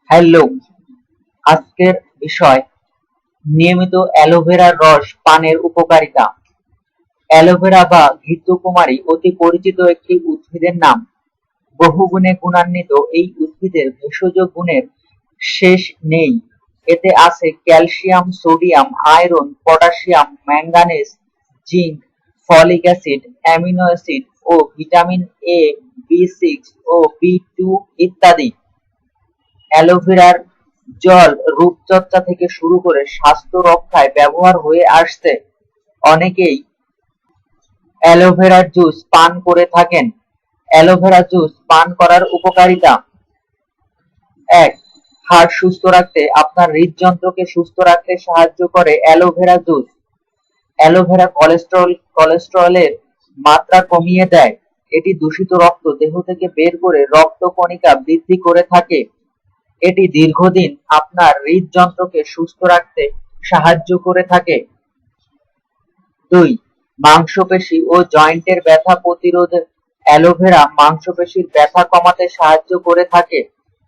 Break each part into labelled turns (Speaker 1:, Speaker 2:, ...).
Speaker 1: Hello, আজকের বিষয় নিয়মিত অ্যালোভেরার রস পানের উপকারিতা। অ্যালোভেরা বা ঘৃতকুমারী অতি পরিচিত একটি উদ্ভিদের নাম। বহুগুণে গুণান্বিত এই উদ্ভিদের ভেষজ গুণের শেষ নেই। এতে আছে calcium, sodium, iron, potassium, manganese, zinc, folic acid, amino acid ও ভিটামিন এ, বি6 ও বি2 ইত্যাদি। অ্যালোভেরার জল রূপচর্চা থেকে শুরু করে স্বাস্থ্য রক্ষায় ব্যবহার হয়ে আসছে। অনেকেই অ্যালোভেরার জুস পান করে থাকেন। অ্যালোভেরা জুস পান করার উপকারিতা: ১. হার্ট সুস্থ রাখতে, আপনার হৃদযন্ত্রকে সুস্থ রাখতে সাহায্য করে অ্যালোভেরা জুস। অ্যালোভেরা কোলেস্টেরলের মাত্রা কমিয়ে দেয়। এটি দূষিত রক্ত দেহ থেকে বের করে রক্ত কণিকা বৃদ্ধি করে থাকে। এটি দীর্ঘদিন আপনার হৃদযন্ত্রকে সুস্থ রাখতে সাহায্য করে থাকে। ২. মাংসপেশি ও জয়েন্টের ব্যথা প্রতিরোধে অ্যালোভেরা মাংসপেশির ব্যথা কমাতে সাহায্য করে থাকে।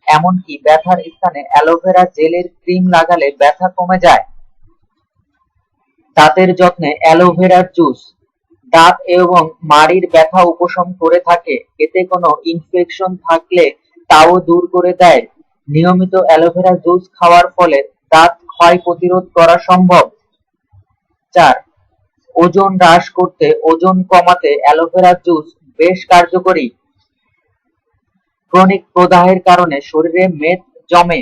Speaker 1: এমনকি ব্যথার স্থানে অ্যালোভেরা জেলের ক্রিম লাগালে ব্যথা কমে যায়। দাঁতের যত্নে অ্যালোভেরার জুস দাঁত এবং মাড়ির ব্যথা উপশম করে থাকে। এতে কোনো ইনফেকশন থাকলে তাও দূর করে দেয়। নিয়মিত অ্যালোভেরা জুস খাওয়ার ফলে দাঁত ক্ষয় প্রতিরোধ করা সম্ভব। ৪. ওজন হ্রাস করতে, ওজন কমাতে অ্যালোভেরা জুস বেশ কার্যকরী। ক্রনিক প্রদাহের কারণে শরীরে মেদ জমে।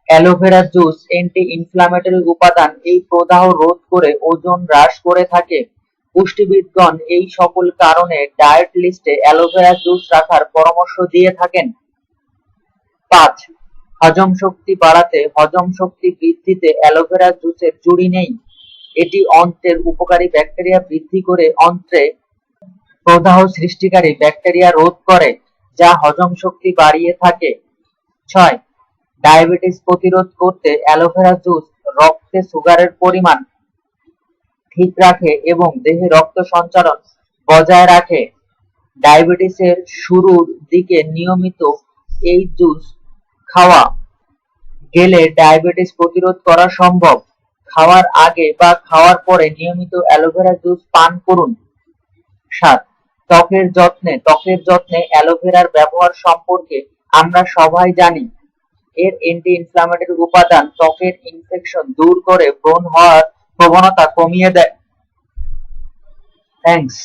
Speaker 1: অ্যালোভেরা জুস অ্যান্টি-ইনফ্ল্যামেটরি উপাদান এই প্রদাহ রোধ করে ওজন হ্রাস করে থাকে। পুষ্টিবিদগণ এই সকল কারণে ডায়েট লিস্টে অ্যালোভেরা জুস রাখার পরামর্শ দিয়ে থাকেন। ৫. হজম শক্তি বাড়াতে, হজম শক্তি বৃদ্ধিতে অ্যালোভেরা জুসের জুড়ি নেই। এটি অন্ত্রের উপকারী ব্যাকটেরিয়া বৃদ্ধি করে অন্ত্রে প্রদাহ সৃষ্টিকারী ব্যাকটেরিয়া রোধ করে, যা হজম শক্তি বাড়িয়ে থাকে। ৬. ডায়াবেটিস প্রতিরোধ করতে অ্যালোভেরা জুস রক্তে সুগারের পরিমাণ ঠিক রাখে এবং দেহে রক্ত সঞ্চালন বজায় রাখে। ডায়াবেটিসের শুরুর দিকে নিয়মিত এই জুস খাওয়া গেলে ডায়াবেটিস প্রতিরোধ করা সম্ভব। খাওয়ার আগে বা খাওয়ার পরে নিয়মিত অ্যালোভেরা জুস পান করুন। ৭. ত্বকের যত্নে অ্যালোভেরার ব্যবহার সম্পর্কে আমরা সবাই জানি। এর অ্যান্টি-ইনফ্ল্যামেটরি উপাদান ত্বকের ইনফেকশন দূর করে ব্রণ হওয়ার প্রবণতা কমিয়ে দেয়। থ্যাঙ্কস।